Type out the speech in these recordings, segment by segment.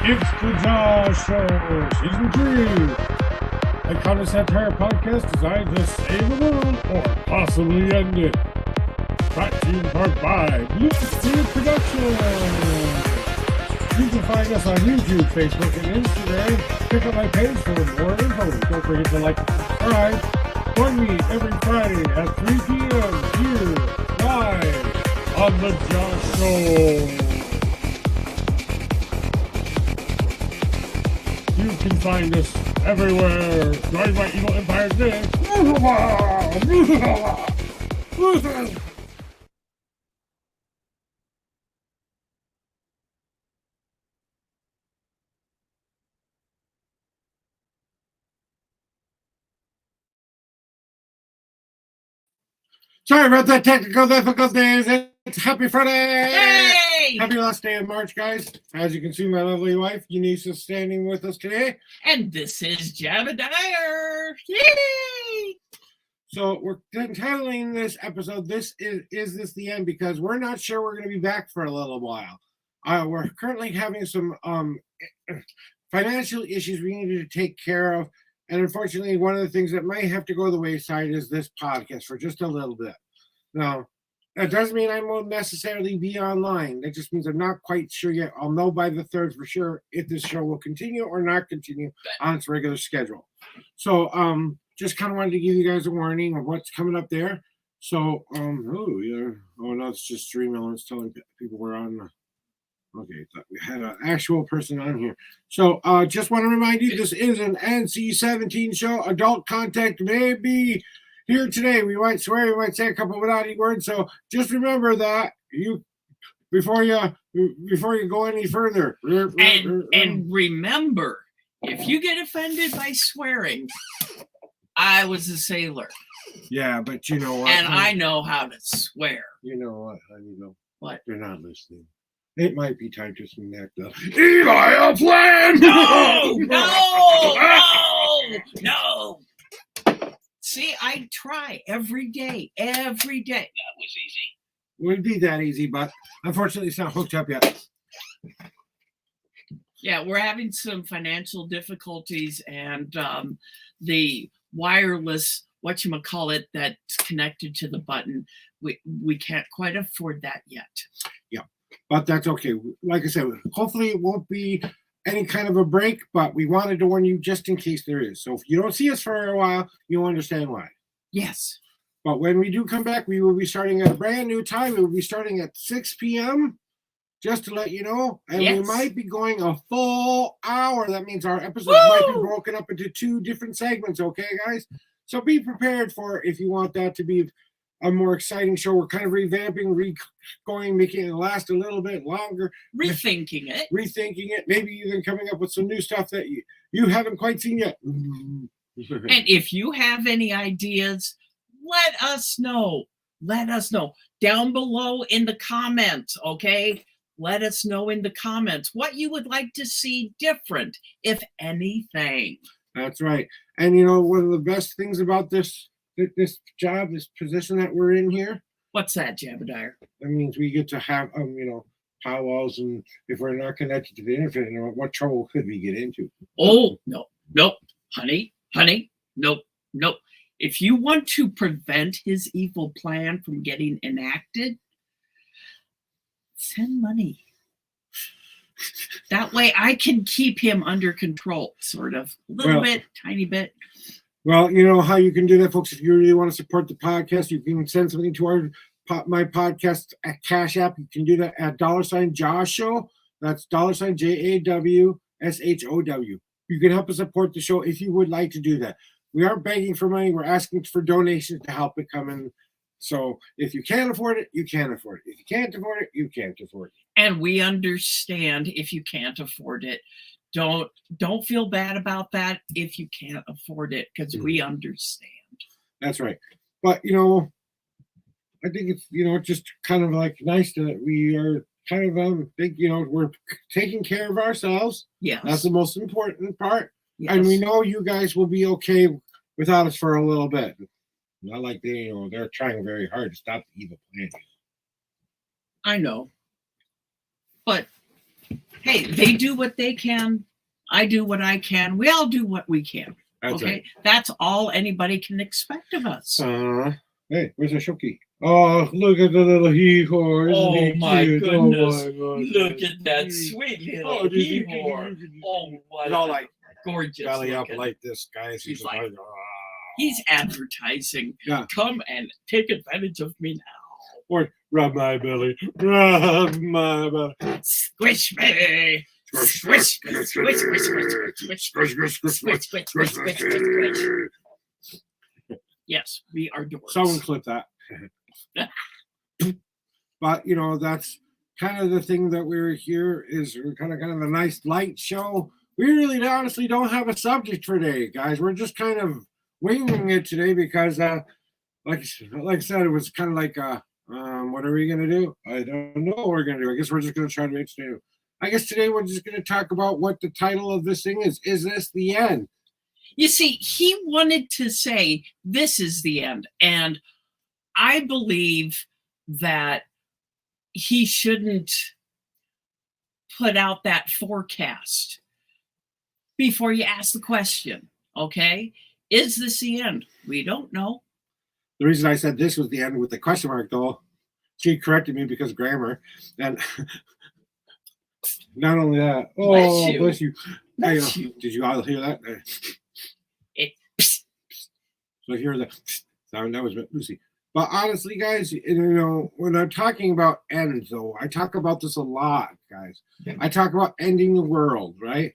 It's the Jawshow, Season 3. A common satire podcast designed to save the world or possibly end it. Brought to you in part by Blue Steel Productions. You can find us on YouTube, Facebook, and Instagram. Pick up my page for more info. Don't forget to like and subscribe. Join me every Friday at 3 p.m. here, live on the Jawshow. You can find us everywhere. Join my evil empire today. Sorry about that technical difficulties. It's Happy Friday! Hey! Happy last day of March, guys. As you can see, my lovely wife, Eunice, is standing with us today. And this is J.A.W. Yay! So we're entitling this episode, Is This the End? Because we're not sure we're going to be back for a little while. We're currently having some financial issues we needed to take care of. And unfortunately, one of the things that might have to go to the wayside is this podcast for just a little bit. Now, that doesn't mean I won't necessarily be online. That just means I'm not quite sure yet. I'll know by the 3rd for sure if this show will continue or not continue on its regular schedule. So, just kind of wanted to give you guys a warning of what's coming up there. So, no, it's just streaming. It's telling people we're on. Okay, thought we had an actual person on here. So, just want to remind you, this is an NC-17 show. Adult content may be here today. We might swear, we might say a couple of naughty words. So, just remember that before you go any further. And remember, if you get offended by swearing, I was a sailor. Yeah, but you know what? And I know how to swear. You know what, honey? What? You're not listening. It might be time to enact the evil plan. No. See, I try every day. That was easy. Would be that easy, but unfortunately, it's not hooked up yet. Yeah, we're having some financial difficulties, and the wireless whatchamacallit that's connected to the button, we can't quite afford that yet. Yeah. But that's okay. Like I said, hopefully it won't be any kind of a break, but we wanted to warn you just in case there is. So if you don't see us for a while, you'll understand why. Yes. But when we do come back, we will be starting at a brand new time. It will be starting at 6 p.m., just to let you know. And yes. We might be going a full hour. That means our episodes might be broken up into 2 different segments, okay, guys? So be prepared for if you want that to be a more exciting show. We're kind of revamping, making it last a little bit longer. Rethinking it. Maybe even coming up with some new stuff that you haven't quite seen yet. And if you have any ideas, let us know. Down below in the comments, okay? Let us know in the comments what you would like to see different, if anything. That's right. And one of the best things about this job, this position that we're in here. What's that, J.A.W? That means we get to have powwows, and if we're not connected to the internet, what trouble could we get into? Oh, no, honey, nope. If you want to prevent his evil plan from getting enacted, send money. That way I can keep him under control, sort of. A little bit, tiny bit. Well, you know how you can do that, folks. If you really want to support the podcast, you can send something to my podcast at Cash App. You can do that at $Jawshow. That's $J.A.W. SHOW. You can help us support the show if you would like to do that. We aren't begging for money. We're asking for donations to help it come in. So if you can't afford it, you can't afford it. If you can't afford it, you can't afford it. And we understand if you can't afford it. Don't feel bad about that if you can't afford it, because we understand. That's right. But I think it's just kind of like nice that we are kind of we're taking care of ourselves. Yes. That's the most important part. Yes. And we know you guys will be okay without us for a little bit. Not like they're trying very hard to stop the evil plan. I know. But Hey, they do what they can. I do what I can. We all do what we can. That's Okay, right. that's all anybody can expect of us. Hey, where's the Shoki? Oh, look at the little he-haw. Isn't Oh he my cute? goodness. Oh my God. Look at that sweet little he-haw. Oh, what He's all like gorgeous belly up looking. like this, guys. He's He's like, like, he's advertising. Yeah. Come and take advantage of me now. or rub my belly. Rub my belly. Squish me. Squish, squish, squish, squish, squish, squish, squish, squish, squish, squish, squish. Yes, we are dorks. Someone clip that. But you know, that's kind of the thing that we're here is we're kind of a nice light show. We really honestly don't have a subject for today, guys. We're just kind of winging it today because like I said, it was kind of like what are we gonna do? I don't know what we're gonna do. I guess we're just gonna try to make today. I guess today we're just gonna talk about what the title of this thing is. Is this the end? You see, he wanted to say this is the end. And I believe that he shouldn't put out that forecast before you ask the question. Okay? Is this the end? We don't know. The reason I said this was the end with the question mark, though, she corrected me because grammar. And not only that, oh, bless you. Bless you. Did you all hear that? So hear the sound. That was Lucy. But honestly, guys, you know, when I'm talking about ends, though, I talk about this a lot, guys. I talk about ending the world, right?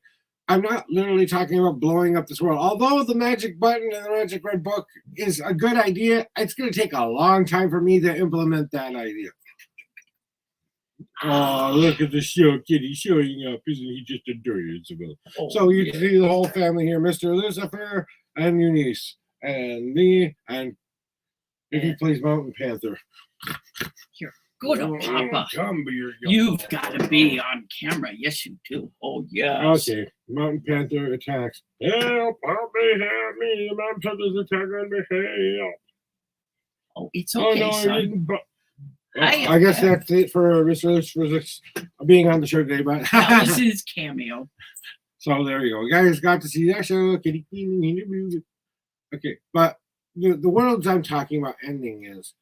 I'm not literally talking about blowing up this world. Although the magic button and the magic red book is a good idea, it's going to take a long time for me to implement that idea. Oh, look at the show kitty showing up. Isn't he just adorable? Oh, so you can see the whole family here, Mr. Lucifer and Eunice and me, and if he plays Mountain Panther. Here, go to Papa. You've You've got to be on camera. Yes, you do. Oh, yes. Okay, Mountain Panther attacks. Help, help me, help me. The Mountain Panther's attacking me. Help. Oh, it's okay, no, son. I guess that's it for Mr. Lucifer being on the show today. But that was his cameo. So there you go. You guys got to see that show. Okay, but the worlds I'm talking about ending is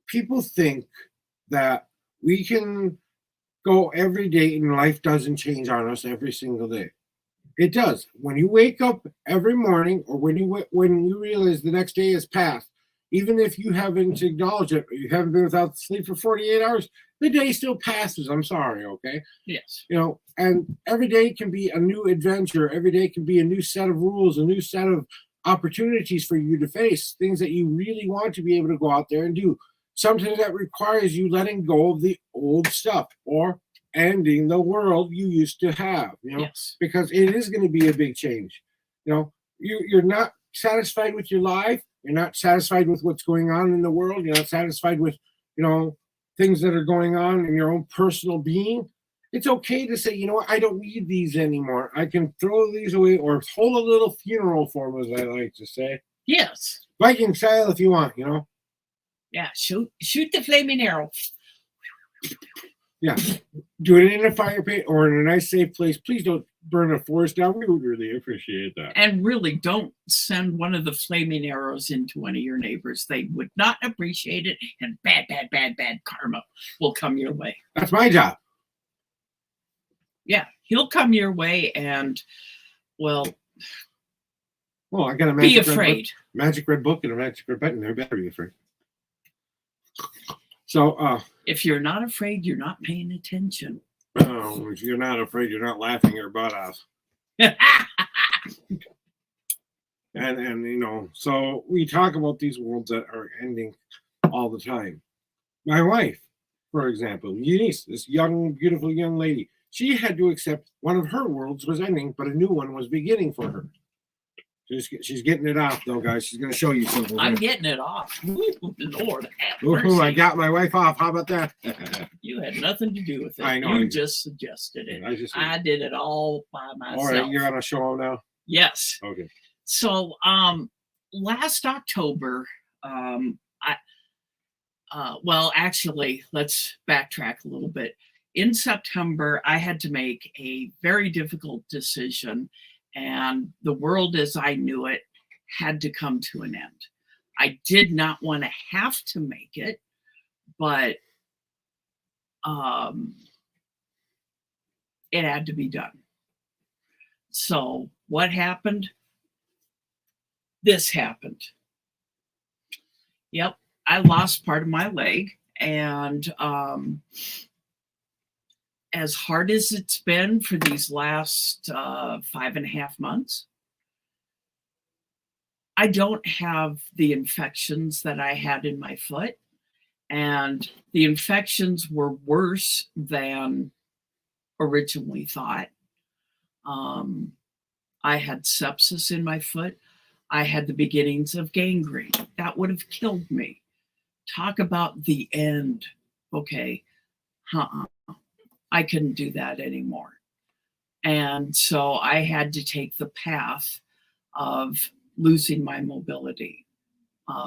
people think that we can go every day and life doesn't change on us every single day. It does. When you wake up every morning or when you realize the next day has passed, even if you haven't acknowledged it, you haven't been without sleep for 48 hours, the day still passes. I'm sorry, okay? Yes. You know, and every day can be a new adventure. Every day can be a new set of rules, a new set of opportunities for you to face, things that you really want to be able to go out there and do. Sometimes that requires you letting go of the old stuff or ending the world you used to have, you know, yes. Because it is going to be a big change. You know, you're not satisfied with your life. You're not satisfied with what's going on in the world. You're not satisfied with, you know, things that are going on in your own personal being. It's okay to say, you know what, I don't need these anymore. I can throw these away or hold a little funeral for them, as I like to say. Yes. Viking style if you want, you know. Yeah, shoot the flaming arrow. Yeah. Do it in a fire pit or in a nice safe place. Please don't burn a forest down. We would really appreciate that. And really don't send one of the flaming arrows into one of your neighbors. They would not appreciate it, and bad karma will come your way. That's my job. Yeah, he'll come your way, and well, I got a be afraid. Magic red book and a magic red button. They better be afraid. So, if you're not afraid, you're not paying attention. Oh, if you're not afraid, you're not laughing your butt off. and you know, so we talk about these worlds that are ending all the time. My wife, for example, Eunice, this young, beautiful young lady, she had to accept one of her worlds was ending, but a new one was beginning for her. She's getting it off, though, guys. She's going to show you something. I'm getting it off. Ooh, Lord have mercy. Ooh, I got my wife off. How about that? You had nothing to do with it. I know. You just suggested it. I did it all by myself. All right, you're on a show now? Yes. Okay. So, last October, well, actually, let's backtrack a little bit. in September, I had to make a very difficult decision, and the world as I knew it had to come to an end. I did not want to have to make it, but it had to be done. So what happened? This happened. Yep, I lost part of my leg, and as hard as it's been for these last 5.5 months, I don't have the infections that I had in my foot, and the infections were worse than originally thought. I had sepsis in my foot. I had the beginnings of gangrene. That would have killed me. Talk about the end. Okay. I couldn't do that anymore. And so I had to take the path of losing my mobility.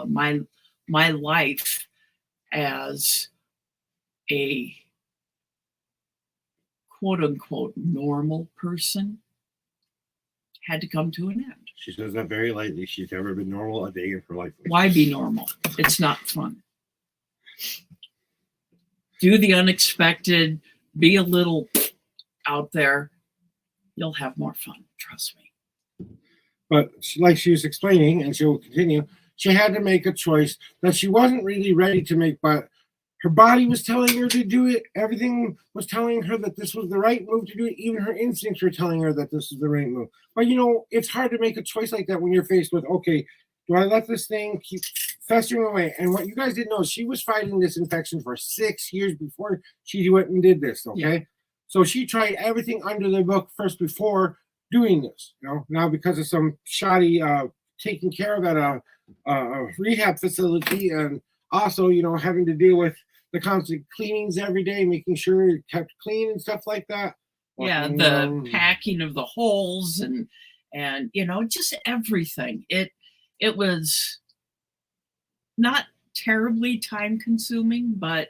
My life as a quote unquote normal person had to come to an end. She says that very lightly. She's never been normal a day in her life. Why be normal? It's not fun. Do the unexpected, be a little out there. You'll have more fun, trust me. But like she was explaining, and she will continue, she had to make a choice that she wasn't really ready to make, but her body was telling her to do it. Everything was telling her that this was the right move to do it. Even her instincts were telling her that this was the right move. But, it's hard to make a choice like that when you're faced with, okay, do I let this thing keep festering away? And what you guys didn't know, she was fighting this infection for 6 years before she went and did this, okay? Yeah. So she tried everything under the book first before doing this. Now because of some shoddy taking care of at a rehab facility, and also, having to deal with the constant cleanings every day, making sure it kept clean and stuff like that. Yeah, the packing of the holes and just everything. It was not terribly time consuming, but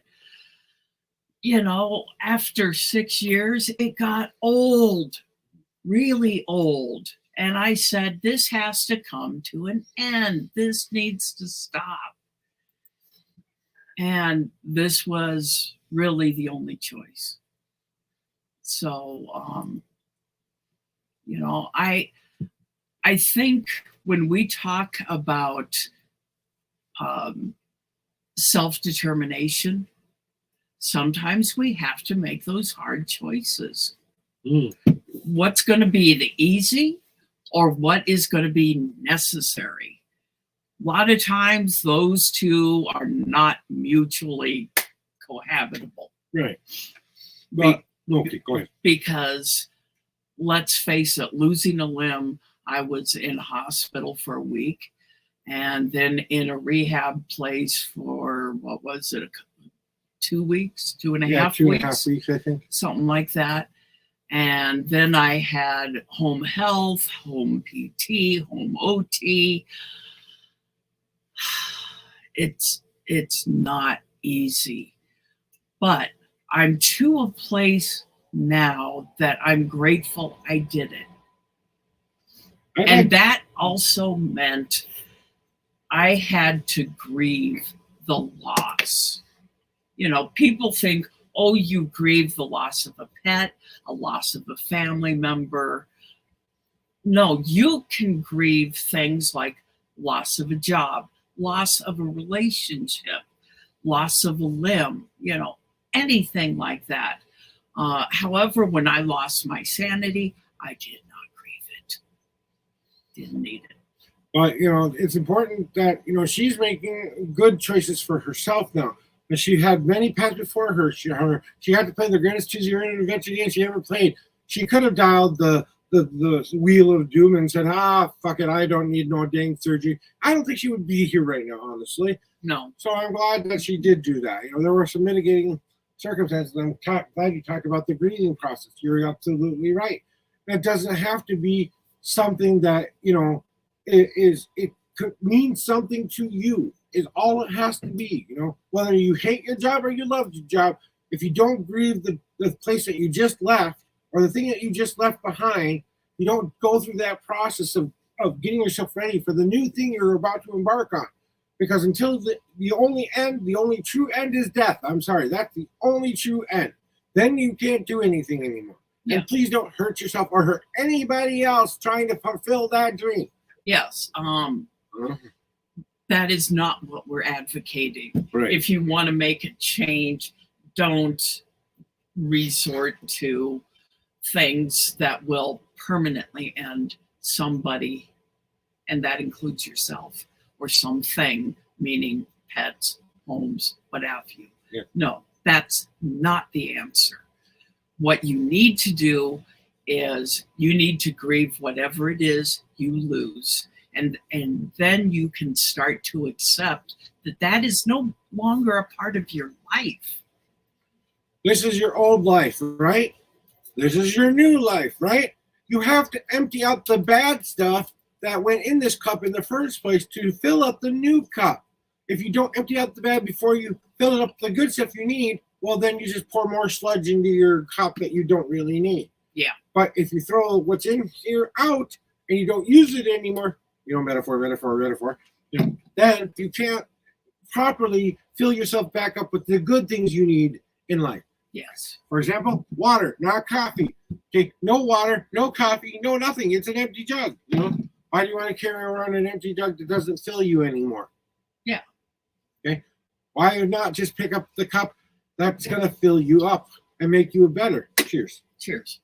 after 6 years, it got old, really old. And I said, this has to come to an end. This needs to stop. And this was really the only choice. So, I think when we talk about self-determination, sometimes we have to make those hard choices. What's going to be the easy or what is going to be necessary? A lot of times those two are not mutually cohabitable. Right. But okay, go ahead. Because let's face it, losing a limb, I was in hospital for a week and then in a rehab place for, 2 weeks, 2.5 weeks? 2.5 weeks, I think. Something like that. And then I had home health, home PT, home OT. It's not easy, but I'm to a place now that I'm grateful I did it. And that also meant I had to grieve the loss. People think, oh, you grieve the loss of a pet, a loss of a family member. No, you can grieve things like loss of a job, loss of a relationship, loss of a limb, anything like that. However, when I lost my sanity, I did not grieve it. Didn't need it. But, it's important that, she's making good choices for herself now. But she had many paths before her. She had to play the greatest choose-your-own adventure game she ever played. She could have dialed the wheel of doom and said, fuck it, I don't need no dang surgery. I don't think she would be here right now, honestly. No. So I'm glad that she did do that. There were some mitigating circumstances. I'm glad you talked about the grieving process. You're absolutely right. That doesn't have to be something that, it could mean something to you, is all it has to be. Whether you hate your job or you love your job, if you don't grieve the the place that you just left or the thing that you just left behind, you don't go through that process of getting yourself ready for the new thing you're about to embark on. Because until the only true end is death. I'm sorry, that's the only true end. Then you can't do anything anymore. Yeah. And please don't hurt yourself or hurt anybody else trying to fulfill that dream. Yes. That is not what we're advocating. Right. If you want to make a change, don't resort to things that will permanently end somebody, and that includes yourself, or something, meaning pets, homes, what have you. Yeah. No, that's not the answer. What you need to do is you need to grieve whatever it is you lose. And then you can start to accept that is no longer a part of your life. This is your old life, right? This is your new life, right? You have to empty out the bad stuff that went in this cup in the first place to fill up the new cup. If you don't empty out the bad before you fill up the good stuff you need, well, then you just pour more sludge into your cup that you don't really need. Yeah. But if you throw what's in here out and you don't use it anymore, metaphor, then you can't properly fill yourself back up with the good things you need in life. Yes. For example, water, not coffee. Okay, no water, no coffee, no nothing. It's an empty jug. Why do you want to carry around an empty jug that doesn't fill you anymore? Yeah. Okay. Why not just pick up the cup that's going to fill you up and make you better? Cheers. Cheers.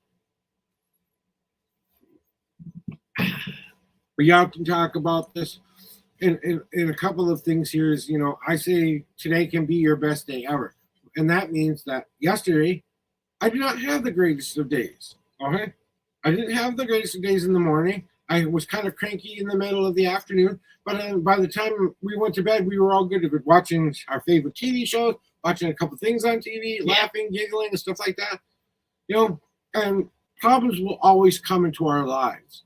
We often talk about this in a couple of things here is, I say today can be your best day ever. And that means that yesterday, I did not have the greatest of days. Okay? I didn't have the greatest of days in the morning. I was kind of cranky in the middle of the afternoon. But by the time we went to bed, we were all good at watching our favorite TV shows, watching a couple things on TV, laughing, giggling, and stuff like that. And problems will always come into our lives.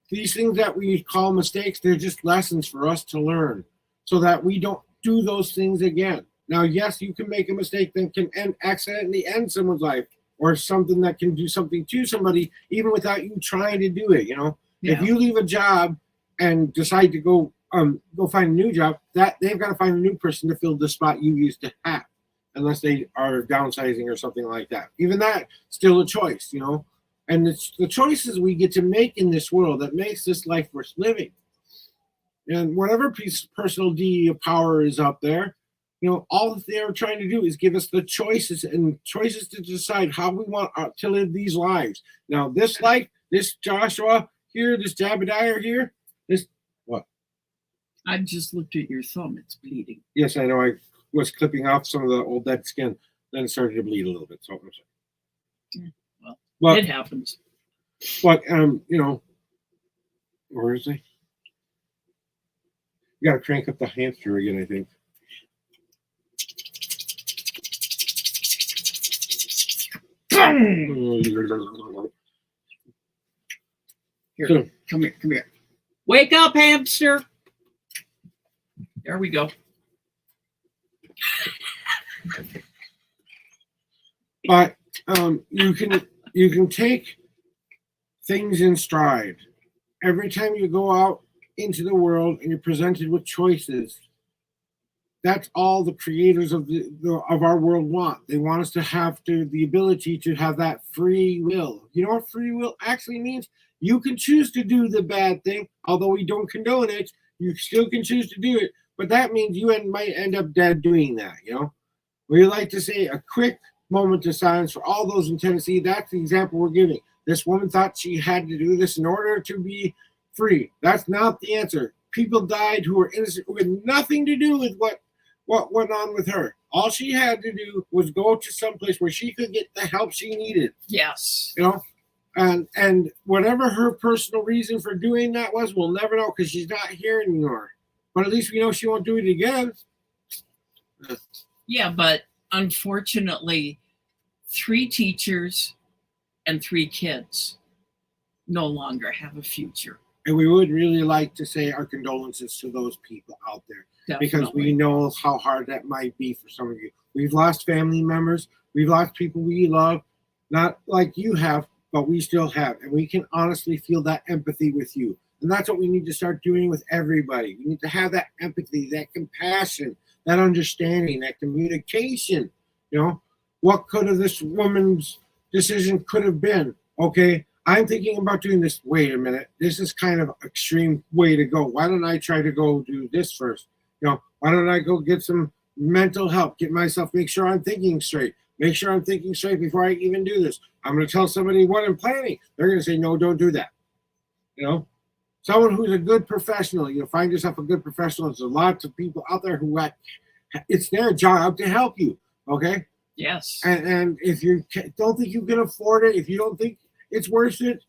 These things that we call mistakes, they're just lessons for us to learn so that we don't do those things again. Now, yes, you can make a mistake that can accidentally end someone's life or something that can do something to somebody even without you trying to do it. Yeah. If you leave a job and decide to go find a new job, that they've got to find a new person to fill the spot you used to have, unless they are downsizing or something like that. Even that, still a choice, And it's the choices we get to make in this world that makes this life worth living. And whatever piece of personal D of power is up there, all they're trying to do is give us the choices to decide how we want to live these lives. Now, this life, this Joshua here, this J.A.W here, this what? I just looked at your thumb. It's bleeding. Yes, I know. I was clipping off some of the old dead skin. Then it started to bleed a little bit. So I'm sorry. Well, it happens. But where is he? You got to crank up the hamster again, I think. Here, come here. Wake up, hamster. There we go. But you can take things in stride. Every time you go out into the world and you're presented with choices, that's all the creators of our world want. They want us to have the ability to have that free will. You know what free will actually means? You can choose to do the bad thing, although we don't condone it. You still can choose to do it, but that means you might end up dead doing that. We like to say a quick moment of silence for all those in Tennessee. That's the example we're giving. This woman thought she had to do this in order to be free. That's not the answer. People died who were innocent, who had nothing to do with what went on with her. All she had to do was go to some place where she could get the help she needed. Yes. And whatever her personal reason for doing that was, we'll never know because she's not here anymore. But at least we know she won't do it again. Yeah, but unfortunately, 3 teachers and 3 kids no longer have a future. And we would really like to say our condolences to those people out there. Definitely. Because we know how hard that might be for some of you. We've lost family members. We've lost people we love, not like you have, but we still have. And we can honestly feel that empathy with you. And that's what we need to start doing with everybody. We need to have that empathy, that compassion, that understanding, that communication. You know, what could have this woman's decision could have been? Okay, I'm thinking about doing this. Wait a minute, this is kind of extreme way to go. Why don't I try to go do this first? You know, why don't I go get some mental help, get myself, make sure I'm thinking straight, make sure I'm thinking straight before I even do this. I'm going to tell somebody what I'm planning. They're going to say, no, don't do that. You know, someone who's a good professional, you know, find yourself a good professional. There's lots of people out there who it's their job to help you. Okay. Yes. And if you don't think you can afford it, if you don't think it's worth it,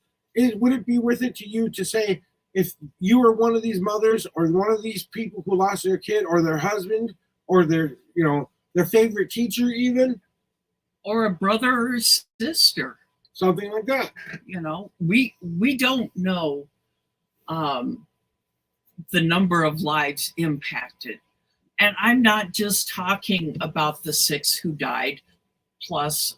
would it be worth it to you to say, if you were one of these mothers or one of these people who lost their kid or their husband or their, you know, their favorite teacher even, or a brother or sister, something like that. You know, we don't know the number of lives impacted. And I'm not just talking about the 6 who died, plus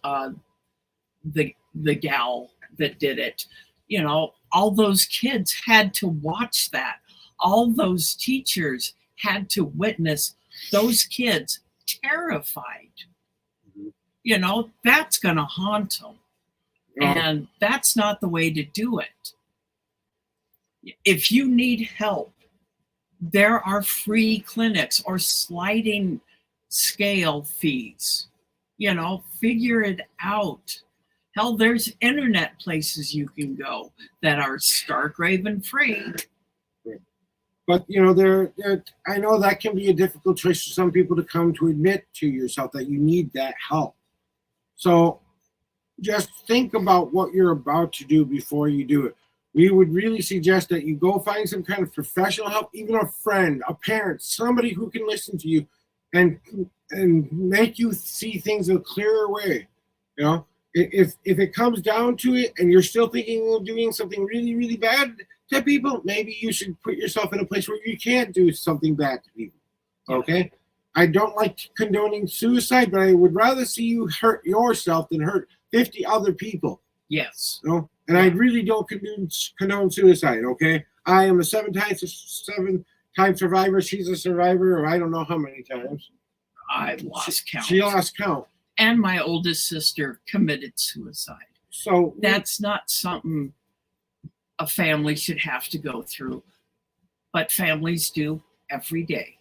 the gal that did it. You know, all those kids had to watch that. All those teachers had to witness those kids terrified. Mm-hmm. You know, that's going to haunt them. And that's not the way to do it. If you need help, there are free clinics or sliding scale fees. You know, figure it out. Hell, there's internet places you can go that are stark raving free. But, you know, I know that can be a difficult choice for some people to come to admit to yourself that you need that help. So just think about what you're about to do before you do it. We would really suggest that you go find some kind of professional help, even a friend, a parent, somebody who can listen to you and make you see things in a clearer way. You know, if it comes down to it and you're still thinking of doing something really, really bad to people, maybe you should put yourself in a place where you can't do something bad to people. Okay? I don't like condoning suicide, but I would rather see you hurt yourself than hurt 50 other people. Yes. You know? And I really don't condone suicide, okay? I am a seven-time survivor. She's a survivor, or I don't know how many times. I lost count. She lost count. And my oldest sister committed suicide. So that's not something a family should have to go through. But families do every day.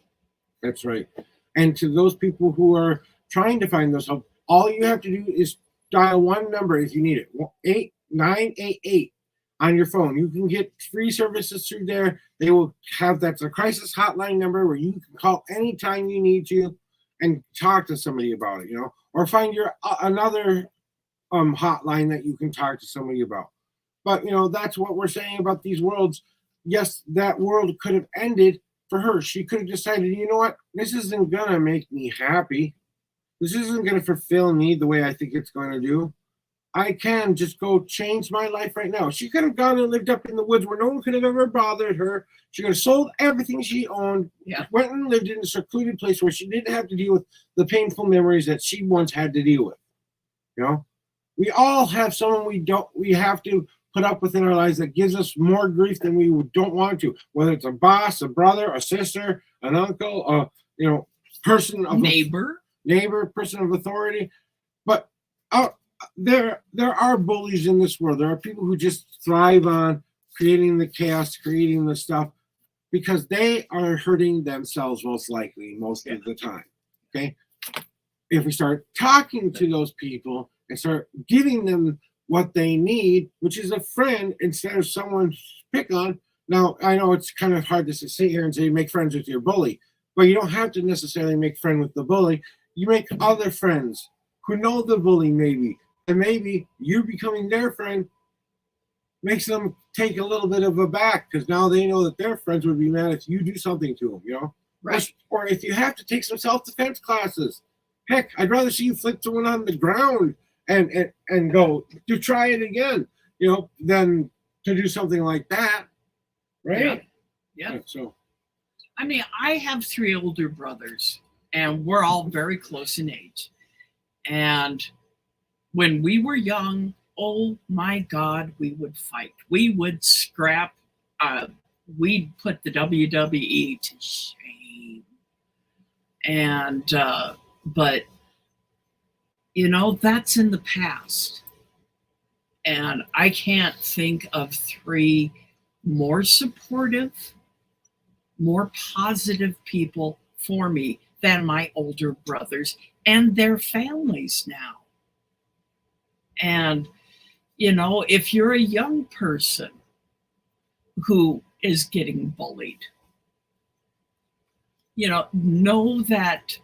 That's right. And to those people who are trying to find those help, all you have to do is dial one number if you need it. 8988 on your phone. You can get free services through there. They will have that's a crisis hotline number where you can call anytime you need to and talk to somebody about it, you know, or find your another hotline that you can talk to somebody about. But you know, that's what we're saying about these worlds. Yes, that world could have ended for her. She could have decided, you know what, this isn't gonna make me happy. This isn't gonna fulfill me the way I think it's gonna do. I can just go change my life right now. She could have gone and lived up in the woods where no one could have ever bothered her. She could have sold everything she owned, went and lived in a secluded place where she didn't have to deal with the painful memories that she once had to deal with. You know, we all have someone we have to put up with in our lives that gives us more grief than we don't want to. Whether it's a boss, a brother, a sister, an uncle, you know, person of neighbor, person of authority, but. There are bullies in this world. There are people who just thrive on creating the chaos, creating the stuff, because they are hurting themselves most likely most of the time. Okay, if we start talking to those people and start giving them what they need, which is a friend instead of someone to pick on. Now I know it's kind of hard to sit here and say make friends with your bully, but you don't have to necessarily make friends with the bully. You make other friends who know the bully maybe. And maybe you becoming their friend makes them take a little bit of a back because now they know that their friends would be mad if you do something to them, you know? Right. Or if you have to take some self-defense classes. Heck, I'd rather see you flip someone on the ground and go to try it again, you know, than to do something like that. Right? Yeah. So, I mean, I have 3 older brothers, and we're all very close in age. And when we were young, oh my God, we would fight. We would scrap. We'd put the WWE to shame. And, but, that's in the past. And I can't think of three more supportive, more positive people for me than my older brothers and their families now. And, if you're a young person who is getting bullied, know that,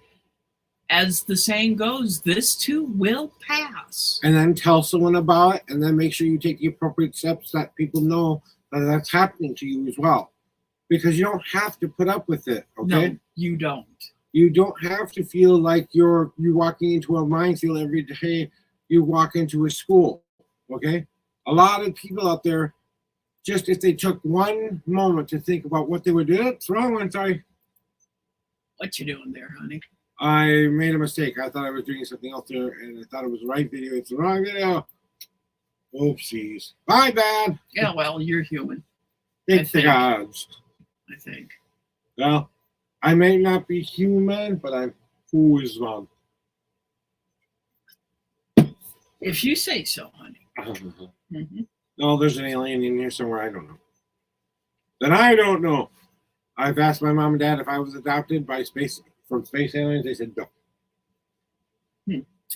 as the saying goes, this too will pass. And then tell someone about it, and then make sure you take the appropriate steps that people know that that's happening to you as well. Because you don't have to put up with it, okay? No, you don't. You don't have to feel like you're walking into a minefield every day you walk into a school, okay? A lot of people out there, just if they took one moment to think about what they would do, it's wrong one, sorry. What you doing there, honey? I made a mistake. I thought I was doing something else there, and I thought it was the right video. It's the wrong video. Oopsies. My bad. Yeah, well, you're human. Thank the gods. I think. Well, I may not be human, but I'm who's wrong. If you say so, honey. Mm-hmm. No, there's an alien in here somewhere. I don't know. Then I don't know. I've asked my mom and dad if I was adopted from space aliens. They said no.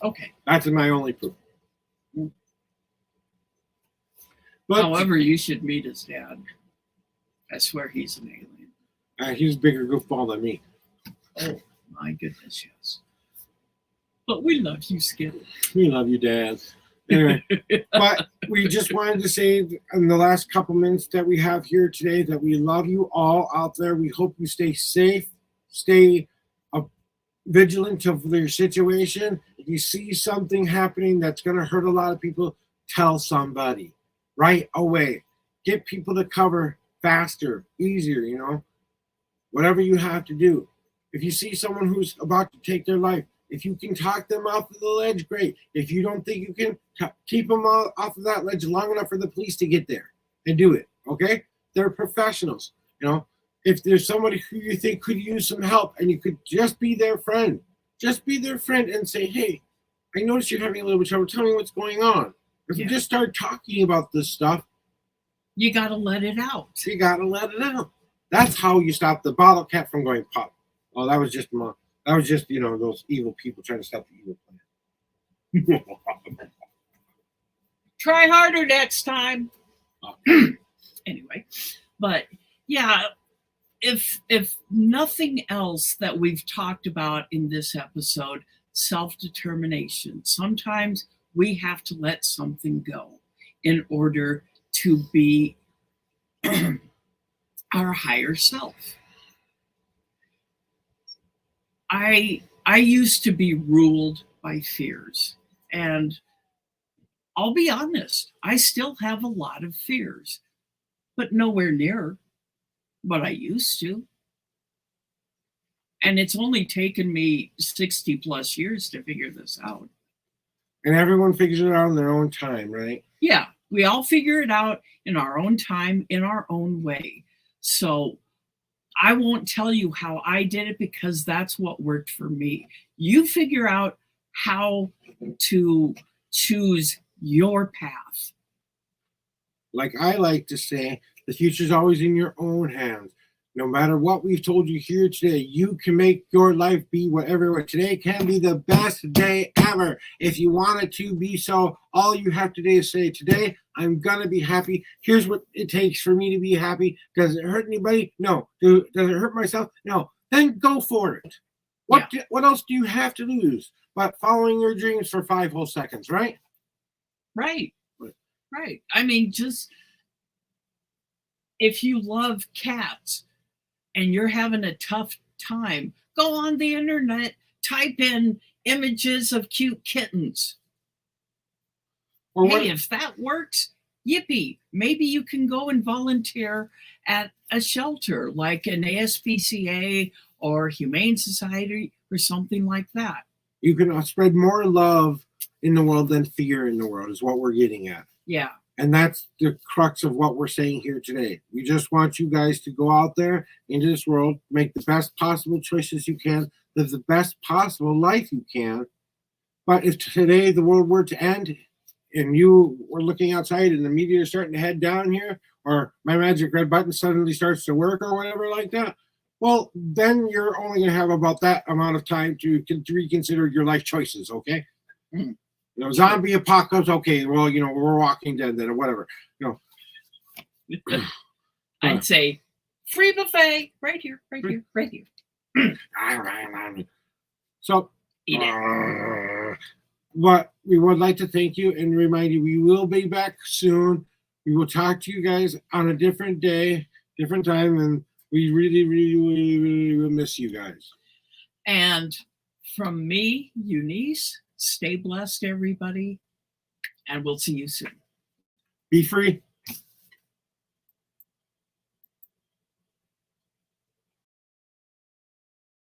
Okay. That's my only proof. But, however, you should meet his dad. I swear he's an alien. He's a bigger goofball than me. Oh, my goodness, yes. But we love you, Skip. We love you, Dad. Anyway, but we just wanted to say in the last couple minutes that we have here today that we love you all out there. We hope you stay safe, stay vigilant of your situation. If you see something happening that's going to hurt a lot of people, tell somebody right away. Get people to cover faster, easier, whatever you have to do. If you see someone who's about to take their life, if you can talk them off of the ledge, great. If you don't think you can, keep them off of that ledge long enough for the police to get there and do it, okay? They're professionals, If there's somebody who you think could use some help and you could just be their friend and say, hey, I noticed you're having a little bit of trouble. Tell me what's going on. If you just start talking about this stuff, you got to let it out. You got to let it out. That's how you stop the bottle cap from going pop. Oh, that was just those evil people trying to stop the evil plan. Try harder next time. Anyway, but yeah, if nothing else that we've talked about in this episode, self-determination. Sometimes we have to let something go in order to be our higher self. I used to be ruled by fears, and I'll be honest, I still have a lot of fears, but nowhere near what I used to. And it's only taken me 60 plus years to figure this out. And everyone figures it out in their own time, right? Yeah, we all figure it out in our own time, in our own way. So I won't tell you how I did it because that's what worked for me. You figure out how to choose your path. Like I like to say, the future's always in your own hands. No matter what we've told you here today, you can make your life be whatever. Today can be the best day ever. If you want it to be so, all you have to do is say, today, I'm going to be happy. Here's what it takes for me to be happy. Does it hurt anybody? No. Does it hurt myself? No. Then go for it. What else do you have to lose but following your dreams for 5 whole seconds, right? Right. I mean, just if you love cats, and you're having a tough time, go on the internet, type in images of cute kittens. If that works, yippee. Maybe you can go and volunteer at a shelter like an ASPCA or Humane Society or something like that. You can spread more love in the world than fear in the world is what we're getting at. Yeah. And that's the crux of what we're saying here today. We just want you guys to go out there into this world, make the best possible choices you can, live the best possible life you can. But if today the world were to end and you were looking outside and the meteor is starting to head down here, or my magic red button suddenly starts to work or whatever like that, well, then you're only going to have about that amount of time to reconsider your life choices, okay? Mm. You know, zombie apocalypse, okay, well, you know, we're Walking Dead then or whatever. You know, I'd say free buffet right here, right here, right here. So, Eat it. but we would like to thank you and remind you we will be back soon. We will talk to you guys on a different day, different time, and we really, really, really, really will miss you guys. And from me, Eunice, stay blessed, everybody, and we'll see you soon. Be free.